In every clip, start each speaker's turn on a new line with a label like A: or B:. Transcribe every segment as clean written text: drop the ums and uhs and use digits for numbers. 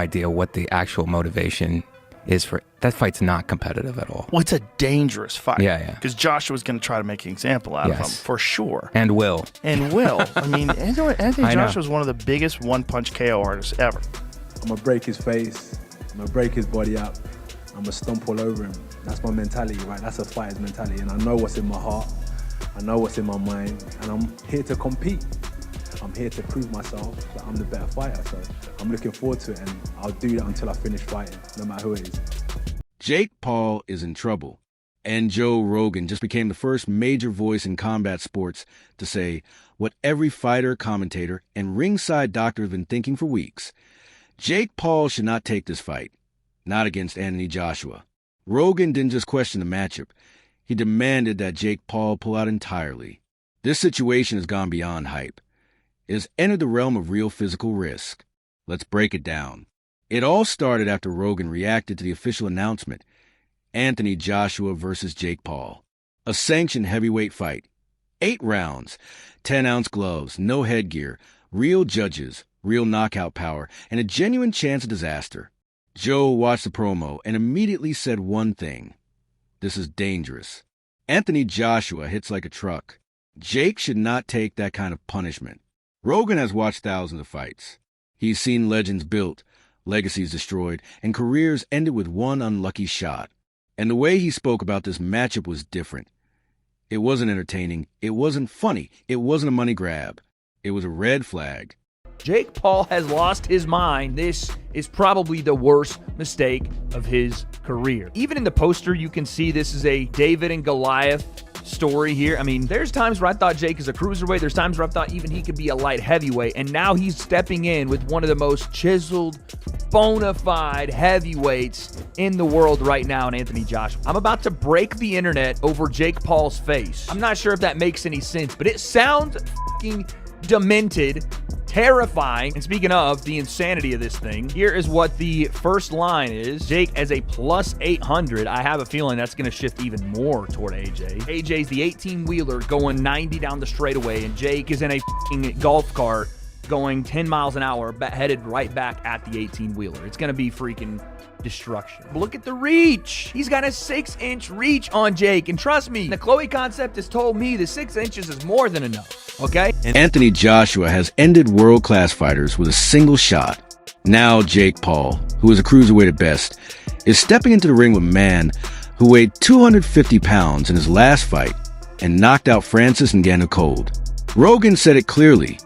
A: idea what the actual motivation is for that fight's not competitive at all.
B: Well, it's a dangerous fight.
A: Yeah.
B: Because Joshua's going to try to make an example out of him, for sure.
A: And will.
B: I mean, Anthony Joshua is one of the biggest one-punch KO artists ever.
C: I'm going to break his face. I'm going to break his body up. I'm going to stomp all over him. That's my mentality, right? That's a fighter's mentality. And I know what's in my heart. I know what's in my mind. And I'm here to compete. I'm here to prove myself that I'm the better fighter. So I'm looking forward to it, and I'll do that until I finish fighting, no matter who it is.
D: Jake Paul is in trouble. And Joe Rogan just became the first major voice in combat sports to say what every fighter, commentator, and ringside doctor have been thinking for weeks. Jake Paul should not take this fight. Not against Anthony Joshua. Rogan didn't just question the matchup. He demanded that Jake Paul pull out entirely. This situation has gone beyond hype. It has entered the realm of real physical risk. Let's break it down. It all started after Rogan reacted to the official announcement. Anthony Joshua versus Jake Paul. A sanctioned heavyweight fight. 8 rounds, 10-ounce gloves, no headgear, real judges, real knockout power, and a genuine chance of disaster. Joe watched the promo and immediately said one thing. This is dangerous. Anthony Joshua hits like a truck. Jake should not take that kind of punishment. Rogan has watched thousands of fights. He's seen legends built, legacies destroyed, and careers ended with one unlucky shot. And the way he spoke about this matchup was different. It wasn't entertaining. It wasn't funny. It wasn't a money grab. It was a red flag.
E: Jake Paul has lost his mind. This is probably the worst mistake of his career. Even in the poster, you can see this is a David and Goliath story here. I mean, there's times where I thought Jake is a cruiserweight. There's times where I thought even he could be a light heavyweight. And now he's stepping in with one of the most chiseled, bona fide heavyweights in the world right now in Anthony Joshua. I'm about to break the internet over Jake Paul's face. I'm not sure if that makes any sense, but it sounds fucking demented, terrifying. And speaking of the insanity of this thing, here is what the first line is. Jake as a plus 800. I have a feeling that's going to shift even more toward AJ. AJ's the 18-wheeler going 90 down the straightaway, and Jake is in a fucking golf cart going 10 miles an hour, headed right back at the 18-wheeler. It's going to be freaking destruction. Look at the reach. He's got a 6-inch reach on Jake. And trust me, the Chloe concept has told me the 6 inches is more than enough. Okay?
D: Anthony Joshua has ended world-class fighters with a single shot. Now Jake Paul, who is a cruiserweight at best, is stepping into the ring with a man who weighed 250 pounds in his last fight and knocked out Francis Ngannou cold. Rogan said it clearly.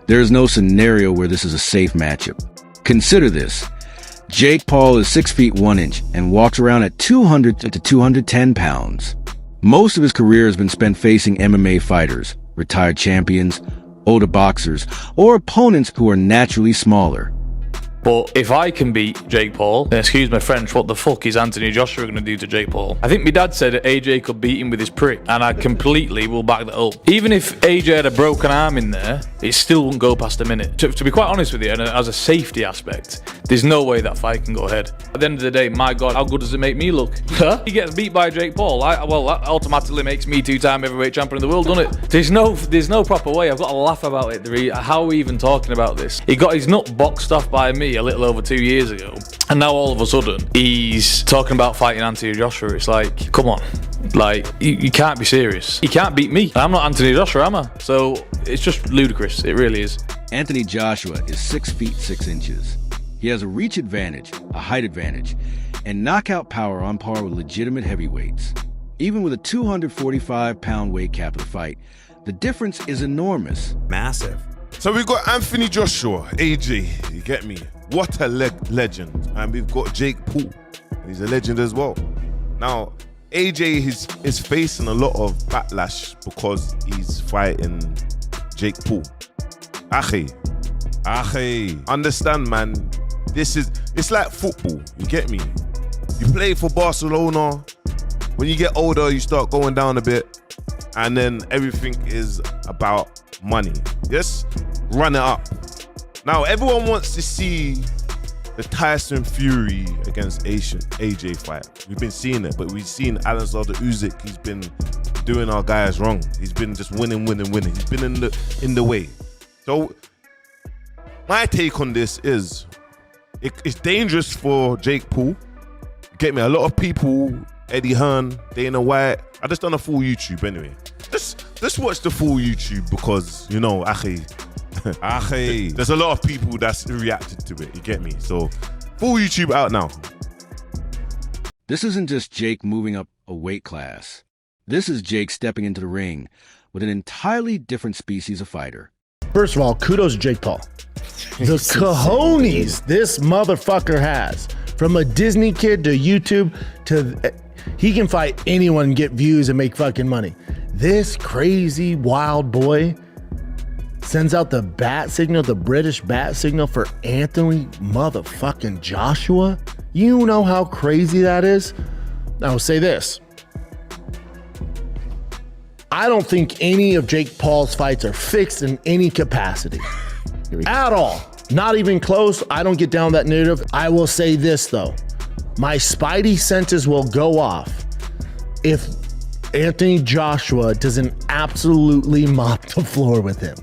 D: There is no scenario where this is a safe matchup. Consider this. Jake Paul is 6 feet 1 inch and walks around at 200 to 210 pounds. Most of his career has been spent facing MMA fighters, retired champions, older boxers, or opponents who are naturally smaller.
F: But if I can beat Jake Paul, then excuse my French, what the fuck is Anthony Joshua going to do to Jake Paul? I think my dad said that AJ could beat him with his prick, and I completely will back that up. Even if AJ had a broken arm in there, it still wouldn't go past a minute. To be quite honest with you, and as a safety aspect, there's no way that fight can go ahead. At the end of the day, my God, how good does it make me look? He gets beat by Jake Paul. Well, that automatically makes me 2-time heavyweight champion of the world, doesn't it? There's no proper way. I've got to laugh about it. How are we even talking about this? He got his nut boxed off by me a little over 2 years ago, and now all of a sudden he's talking about fighting Anthony Joshua. It's like, come on, like you can't be serious. He can't beat me. I'm not Anthony Joshua, am I? So it's just ludicrous. It really is.
D: Anthony Joshua is 6 feet 6 inches. He has a reach advantage, a height advantage, and knockout power on par with legitimate heavyweights. Even with a 245-pound weight cap of the fight, the difference is enormous.
G: Massive.
H: So we've got Anthony Joshua, AJ, you get me? What a legend. And we've got Jake Paul. He's a legend as well. Now, AJ is facing a lot of backlash because he's fighting Jake Paul. Ache. Understand, man. It's like football, you get me? You play for Barcelona. When you get older, you start going down a bit. And then everything is about money. Yes? Run it up. Now, everyone wants to see the Tyson Fury against AJ fight. We've been seeing it, but we've seen Alexander Usyk. He's been doing our guys wrong. He's been just winning. He's been in the way. So, my take on this is, it's dangerous for Jake Paul. Get me? A lot of people, Eddie Hearn, Dana White. I just done a full YouTube anyway. Just watch the full YouTube because, you know, there's a lot of people that's reacted to it. You get me? So, full YouTube out now.
D: This isn't just Jake moving up a weight class. This is Jake stepping into the ring with an entirely different species of fighter.
G: First of all, kudos to Jake Paul. The cojones this motherfucker has. From a Disney kid to YouTube to... He can fight anyone, get views, and make fucking money. This crazy wild boy sends out the bat signal, the British bat signal for Anthony motherfucking Joshua. You know how crazy that is? I will say this. I don't think any of Jake Paul's fights are fixed in any capacity. At all. Not even close. I don't get down that narrative. I will say this, though. My spidey senses will go off if Anthony Joshua doesn't absolutely mop the floor with him.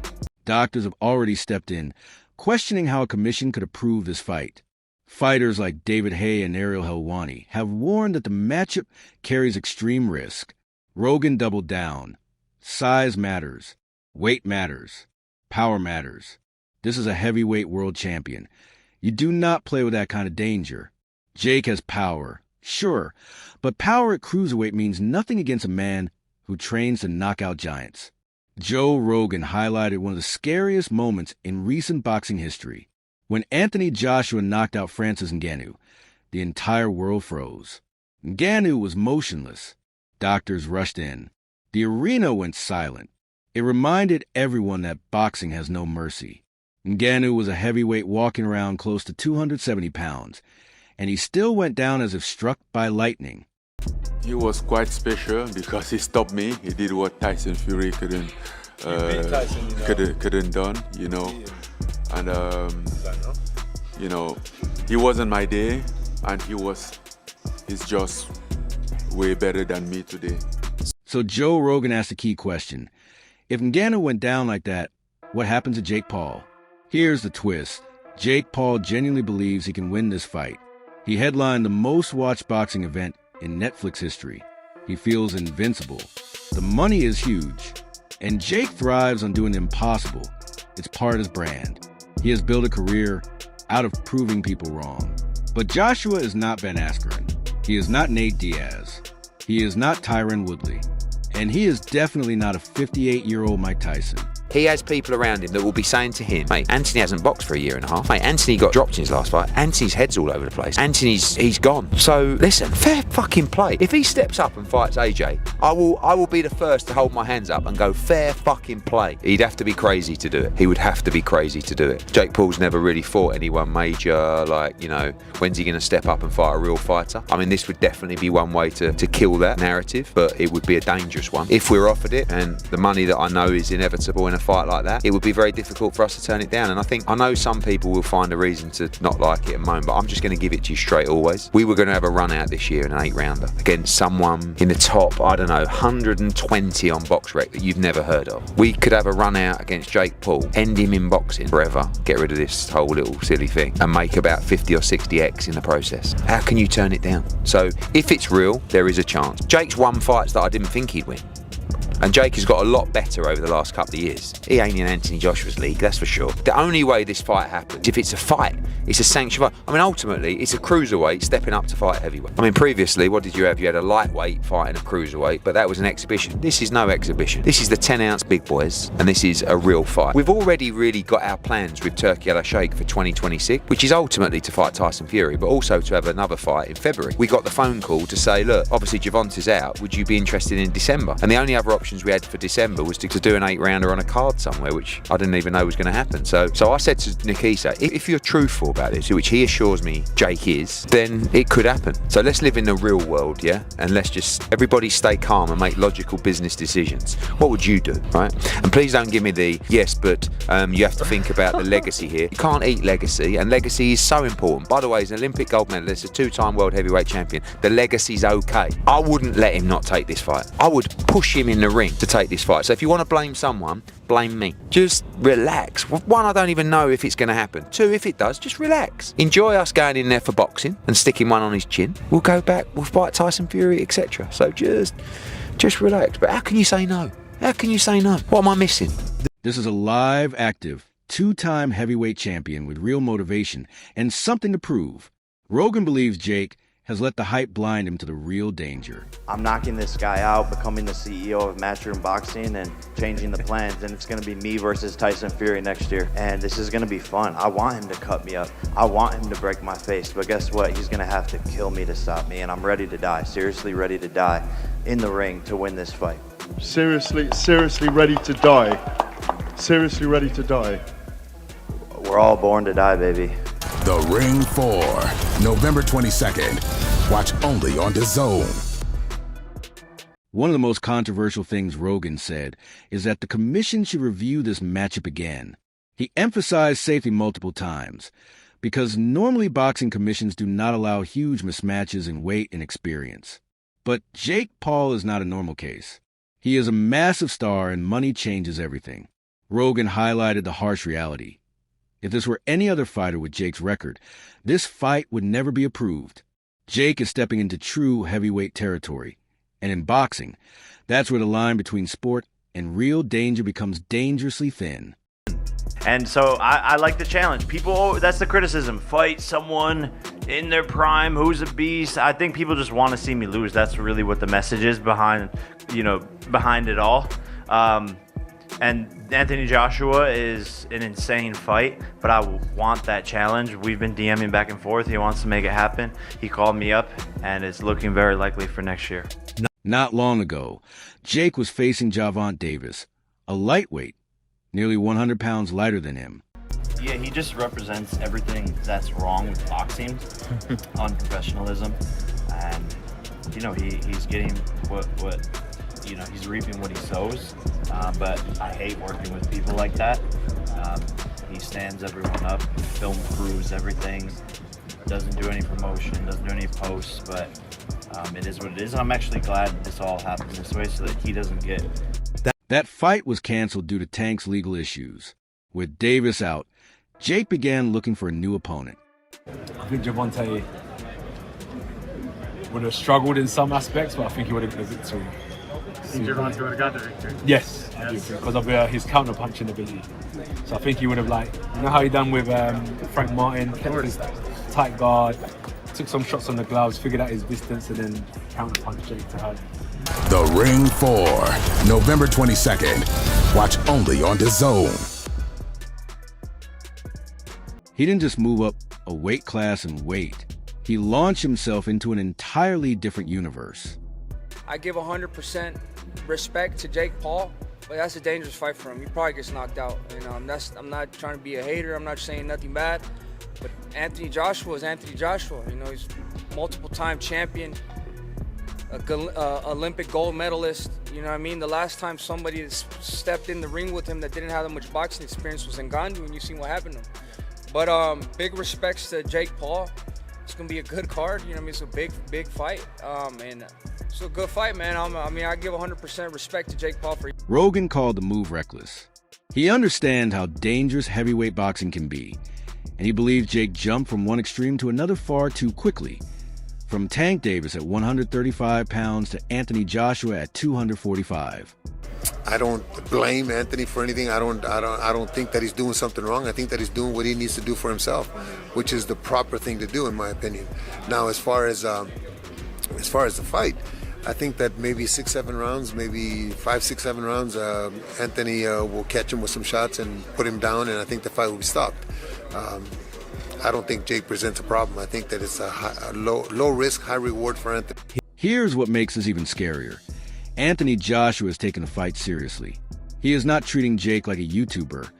D: Doctors have already stepped in, questioning how a commission could approve this fight. Fighters like David Haye and Ariel Helwani have warned that the matchup carries extreme risk. Rogan doubled down. Size matters. Weight matters. Power matters. This is a heavyweight world champion. You do not play with that kind of danger. Jake has power, sure, but power at cruiserweight means nothing against a man who trains to knock out giants. Joe Rogan highlighted one of the scariest moments in recent boxing history. When Anthony Joshua knocked out Francis Ngannou, the entire world froze. Ngannou was motionless. Doctors rushed in. The arena went silent. It reminded everyone that boxing has no mercy. Ngannou was a heavyweight walking around close to 270 pounds, and he still went down as if struck by lightning.
I: He was quite special because he stopped me. He did what Tyson Fury couldn't done, you know. And you know, he wasn't my day, and he's just way better than me today.
D: So Joe Rogan asked a key question. If Ngannou went down like that, what happens to Jake Paul? Here's the twist. Jake Paul genuinely believes he can win this fight. He headlined the most watched boxing event in Netflix history. He feels invincible. The money is huge. And Jake thrives on doing the impossible. It's part of his brand. He has built a career out of proving people wrong. But Joshua is not Ben Askren. He is not Nate Diaz. He is not Tyron Woodley. And he is definitely not a 58-year-old Mike Tyson.
J: He has people around him that will be saying to him, mate, Anthony hasn't boxed for a year and a half. Mate, Anthony got dropped in his last fight. Anthony's head's all over the place. He's gone. So listen, fair fucking play. If he steps up and fights AJ, I will be the first to hold my hands up and go fair fucking play. He'd have to be crazy to do it. He would have to be crazy to do it. Jake Paul's never really fought anyone major, like, you know, when's he going to step up and fight a real fighter? I mean, this would definitely be one way to kill that narrative, but it would be a dangerous one. If we're offered it, and the money that I know is inevitable in a fight like that, it would be very difficult for us to turn it down. And I know some people will find a reason to not like it and moan, but I'm just going to give it to you straight always. We were going to have a run out this year in an 8-rounder against someone in the top, I don't know, 120 on BoxRec that you've never heard of. We could have a run out against Jake Paul, end him in boxing forever, get rid of this whole little silly thing, and make about 50 or 60x in the process. How can you turn it down? So if it's real, there is a chance. Jake's won fights that I didn't think he'd win. And Jake has got a lot better over the last couple of years. He ain't in Anthony Joshua's league, that's for sure. The only way this fight happens, if it's a fight, it's a sanctioned fight. I mean, ultimately, it's a cruiserweight stepping up to fight heavyweight. I mean, previously, what did you have? You had a lightweight fighting a cruiserweight, but that was an exhibition. This is no exhibition. This is the 10-ounce big boys, and this is a real fight. We've already really got our plans with Turki Al-Sheikh for 2026, which is ultimately to fight Tyson Fury, but also to have another fight in February. We got the phone call to say, look, obviously Gervonta's out, would you be interested in December? And the only other options we had for December was to do an 8-rounder on a card somewhere, which I didn't even know was going to happen. So I said to Nikisa, if you're truthful about this, which he assures me Jake is, then it could happen. So let's live in the real world, yeah? And let's just, everybody stay calm and make logical business decisions. What would you do, right? And please don't give me the, yes, but you have to think about the legacy here. You can't eat legacy, and legacy is so important. By the way, he's an Olympic gold medalist, a 2-time world heavyweight champion. The legacy's okay. I wouldn't let him not take this fight. I would push him in the ring ring to take this fight. So if you want to blame someone, blame me. Just relax. One, I don't even know if it's going to happen. Two, if it does, just relax. Enjoy us going in there for boxing and sticking one on his chin. We'll go back, we'll fight Tyson Fury, etc. So just relax. But how can you say no? How can you say no? What am I missing?
D: This is a live, active, two-time heavyweight champion with real motivation and something to prove. Rogan believes Jake has let the hype blind him to the real danger.
K: I'm knocking this guy out, becoming the CEO of Matchroom Boxing and changing the plans, and it's going to be me versus Tyson Fury next year, and this is going to be fun. I want him to cut me up. I want him to break my face, but guess what? He's going to have to kill me to stop me, and I'm ready to die, seriously ready to die in the ring to win this fight.
L: Seriously ready to die. Seriously ready to die.
K: We're all born to die, baby.
M: The Ring 4, November 22nd. Watch only on DAZN.
D: One of the most controversial things Rogan said is that the commission should review this matchup again. He emphasized safety multiple times, because normally boxing commissions do not allow huge mismatches in weight and experience. But Jake Paul is not a normal case. He is a massive star and money changes everything. Rogan highlighted the harsh reality. If this were any other fighter with Jake's record, this fight would never be approved. Jake is stepping into true heavyweight territory. And in boxing, that's where the line between sport and real danger becomes dangerously thin.
K: And so I like the challenge. People, that's the criticism. Fight someone in their prime who's a beast. I think people just want to see me lose. That's really what the message is behind it all. And Anthony Joshua is an insane fight, but I want that challenge. We've been DMing back and forth. He wants to make it happen. He called me up, and it's looking very likely for next year.
D: Not long ago, Jake was facing Javante Davis, a lightweight, nearly 100 pounds lighter than him.
K: Yeah, he just represents everything that's wrong with boxing, unprofessionalism, and he's getting what he's reaping what he sows. But I hate working with people like that. He stands everyone up, film crews, everything. Doesn't do any promotion, doesn't do any posts, but it is what it is. I'm actually glad this all happened this way so that he doesn't get...
D: That fight was canceled due to Tank's legal issues. With Davis out, Jake began looking for a new opponent.
N: I think Javante would have struggled in some aspects, but I think he would have got the victory.
O: Think Javante would have got the victory?
N: Yes, because of his counter-punching ability. So I think he would have, how he done with Frank Martin, kept his tight guard, took some shots on the gloves, figured out his distance, and then counter-punched Jake to hurt.
M: The Ring 4, November 22nd. Watch only on DAZN.
D: He didn't just move up a weight class and weight. He launched himself into an entirely different universe.
P: I give 100% respect to Jake Paul, but that's a dangerous fight for him. He probably gets knocked out. I'm not trying to be a hater. I'm not saying nothing bad. But Anthony Joshua is Anthony Joshua. He's multiple-time champion, Olympic gold medalist. You know what I mean? The last time somebody stepped in the ring with him that didn't have that much boxing experience was Ngannou, and you've seen what happened to him. But big respects to Jake Paul. It's gonna be a good card. It's a big fight. And it's a good fight, man. I give 100% respect to Jake Paul for.
D: Rogan called the move reckless. He understands how dangerous heavyweight boxing can be, and he believes Jake jumped from one extreme to another far too quickly. From Tank Davis at 135 pounds to Anthony Joshua at 245.
Q: I don't blame Anthony for anything. I don't think that he's doing something wrong. I think that he's doing what he needs to do for himself, which is the proper thing to do, in my opinion. Now, as far as the fight, I think that maybe 6-7 rounds, maybe 5-6-7 rounds, Anthony will catch him with some shots and put him down, and I think the fight will be stopped. I don't think Jake presents a problem. I think that it's a low risk, high reward for Anthony.
D: Here's what makes this even scarier. Anthony Joshua is taking the fight seriously. He is not treating Jake like a YouTuber,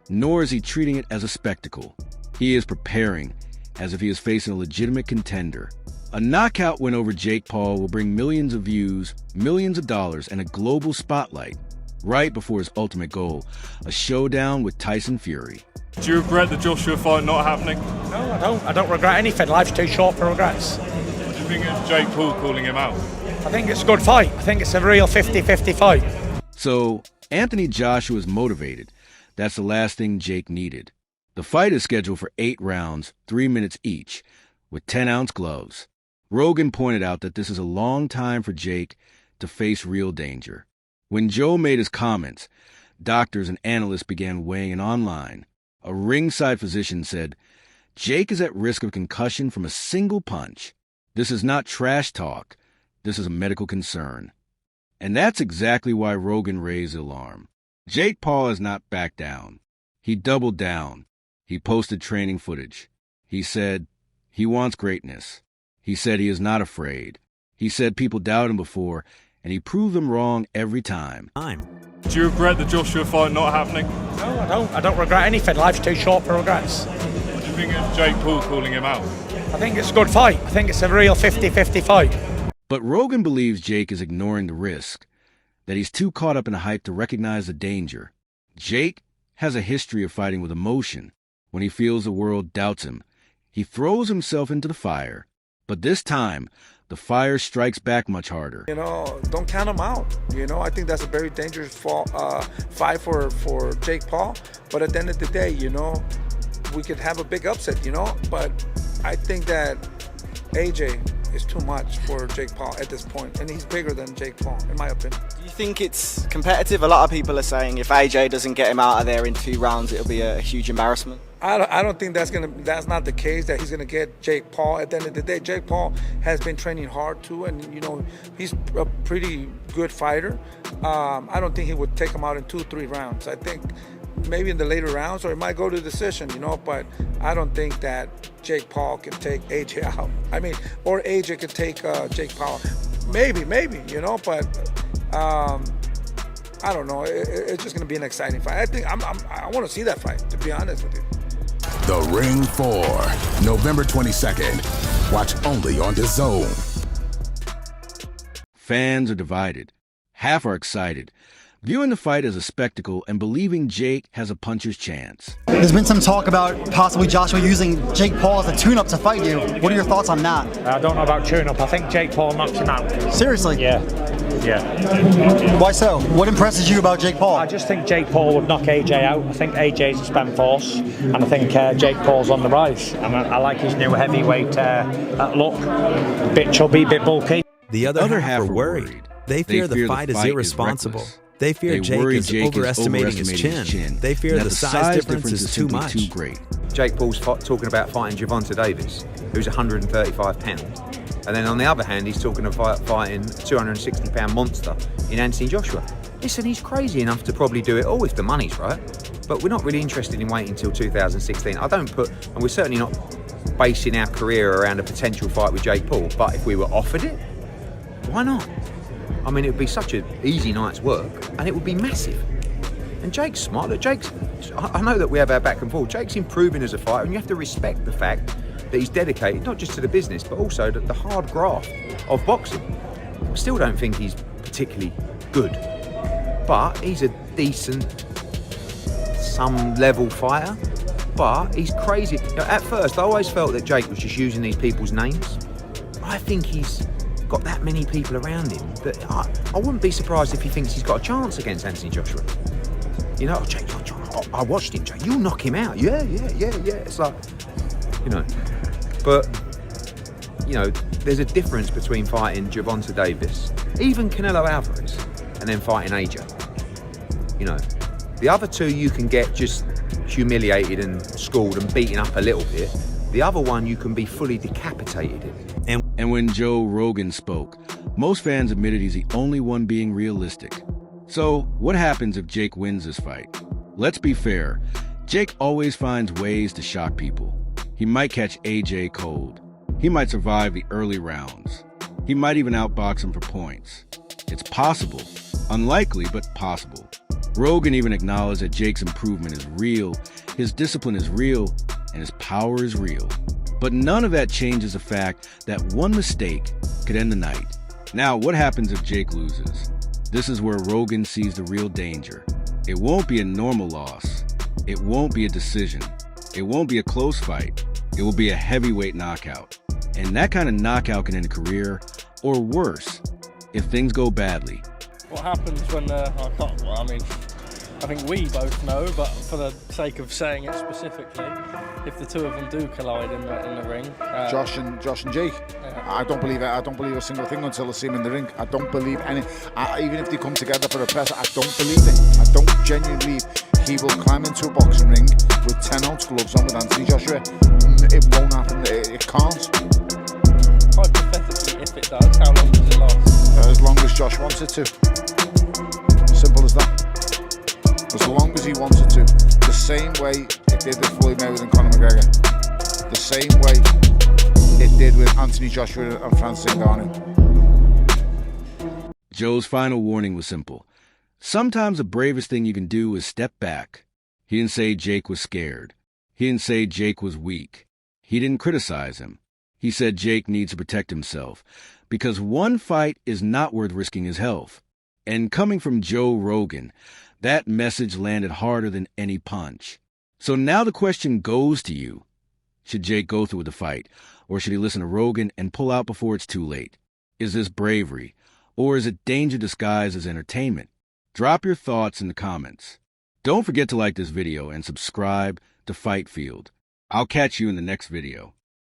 D: nor is he treating it as a spectacle. He is preparing as if he is facing a legitimate contender. A knockout win over Jake Paul will bring millions of views, millions of dollars, and a global spotlight right before his ultimate goal, a showdown with Tyson Fury.
O: Do you regret the Joshua fight not happening?
R: No, I don't. I don't regret anything. Life's too short for regrets.
O: What do you think of Jake Paul calling him out?
R: I think it's a good fight. I think it's a real 50-50 fight.
D: So Anthony Joshua is motivated. That's the last thing Jake needed. The fight is scheduled for 8 rounds, 3 minutes each, with 10-ounce gloves. Rogan pointed out that this is a long time for Jake to face real danger. When Joe made his comments, doctors and analysts began weighing in online. A ringside physician said, Jake is at risk of concussion from a single punch. This is not trash talk. This is a medical concern. And that's exactly why Rogan raised the alarm. Jake Paul has not backed down. He doubled down. He posted training footage. He said he wants greatness. He said he is not afraid. He said people doubted him before, and he proved them wrong every time.
O: Do you regret the Joshua fight not happening?
R: No, I don't. I don't regret anything. Life's too short for regrets.
O: What do you think of Jake Paul calling him out?
R: I think it's a good fight. I think it's a real 50-50 fight.
D: But Rogan believes Jake is ignoring the risk, that he's too caught up in the hype to recognize the danger. Jake has a history of fighting with emotion. When he feels the world doubts him, he throws himself into the fire. But this time, the fire strikes back much harder.
S: Don't count him out. I think that's a very dangerous fight for Jake Paul. But at the end of the day, we could have a big upset, But I think that AJ is too much for Jake Paul at this point, and he's bigger than Jake Paul, in my opinion.
T: Do you think it's competitive? A lot of people are saying if AJ doesn't get him out of there in 2 rounds, it'll be a huge embarrassment.
S: I don't think that's not the case, that he's gonna get Jake Paul. At the end of the day, Jake Paul has been training hard too, and he's a pretty good fighter. I don't think he would take him out in 2-3 rounds. I think maybe in the later rounds, or it might go to decision, but I don't think that Jake Paul can take AJ out. Or AJ could take Jake Paul. Maybe, but I don't know. It's just going to be an exciting fight. I want to see that fight, to be honest with you.
M: The Ring 4, November 22nd. Watch only on DAZN.
D: Fans are divided. Half are excited, viewing the fight as a spectacle and believing Jake has a puncher's chance.
U: There's been some talk about possibly Joshua using Jake Paul as a tune-up to fight you. What are your thoughts on that?
R: I don't know about tune-up. I think Jake Paul knocks him out.
U: Seriously?
R: Yeah.
U: Why so? What impresses you about Jake Paul?
R: I just think Jake Paul would knock AJ out. I think AJ's a spent force, and I think Jake Paul's on the rise. I like his new heavyweight look. Bit chubby, bit bulky.
V: The other half are worried. They fear the fight is irresponsible. They fear Jake is overestimating his chin. They fear the size difference is too much.
D: Too great.
J: Jake Paul's talking about fighting Gervonta Davis, who's 135 pounds. And then on the other hand, he's talking about fighting a 260-pound monster in Anthony Joshua. Listen, he's crazy enough to probably do it all if the money's right. But we're not really interested in waiting until 2016. And we're certainly not basing our career around a potential fight with Jake Paul. But if we were offered it, why not? It would be such an easy night's work, and it would be massive. And Jake's smart. Look, I know that we have our back and forth. Jake's improving as a fighter, and you have to respect the fact that he's dedicated not just to the business, but also to the hard graft of boxing. I still don't think he's particularly good, but he's a decent, some level fighter. But he's crazy. At first, I always felt that Jake was just using these people's names. I think he's got that many people around him that I wouldn't be surprised if he thinks he's got a chance against Anthony Joshua. Jake, I watched him, Jake. You'll knock him out. Yeah. It's like, But, there's a difference between fighting Gervonta Davis, even Canelo Alvarez, and then fighting AJ. The other two you can get just humiliated and schooled and beaten up a little bit. The other one you can be fully decapitated in.
D: And when Joe Rogan spoke, most fans admitted he's the only one being realistic. So, what happens if Jake wins this fight? Let's be fair. Jake always finds ways to shock people. He might catch AJ cold. He might survive the early rounds. He might even outbox him for points. It's possible. Unlikely, but possible. Rogan even acknowledged that Jake's improvement is real, his discipline is real, and his power is real. But none of that changes the fact that one mistake could end the night. Now, what happens if Jake loses? This is where Rogan sees the real danger. It won't be a normal loss. It won't be a decision. It won't be a close fight. It will be a heavyweight knockout. And that kind of knockout can end a career, or worse, if things go badly.
A: what happens when I can't. Well, I mean, I think we both know, but for the sake of saying it specifically, if the two of them do collide in the ring,
B: Josh and Jake,
A: yeah.
B: I don't believe it. I don't believe a single thing until I see him in the ring. I don't believe any. Even if they come together for a press, I don't believe it. I don't genuinely believe he will climb into a boxing ring with 10-ounce gloves on with Anthony Joshua. It won't happen. It can't.
A: Hypothetically, if it does, how long does it last?
B: As long as Josh wants it to. Simple as that. As long as he wants it to. The same way it did with Floyd Mayweather and Conor McGregor. The same way it did with Anthony Joshua and Francis Ngannou.
D: Joe's final warning was simple. Sometimes the bravest thing you can do is step back. He didn't say Jake was scared. He didn't say Jake was weak. He didn't criticize him. He said Jake needs to protect himself because one fight is not worth risking his health. And coming from Joe Rogan, that message landed harder than any punch. So now the question goes to you. Should Jake go through with the fight, or should he listen to Rogan and pull out before it's too late? Is this bravery, or is it danger disguised as entertainment? Drop your thoughts in the comments. Don't forget to like this video and subscribe to Fight Field. I'll catch you in the next video.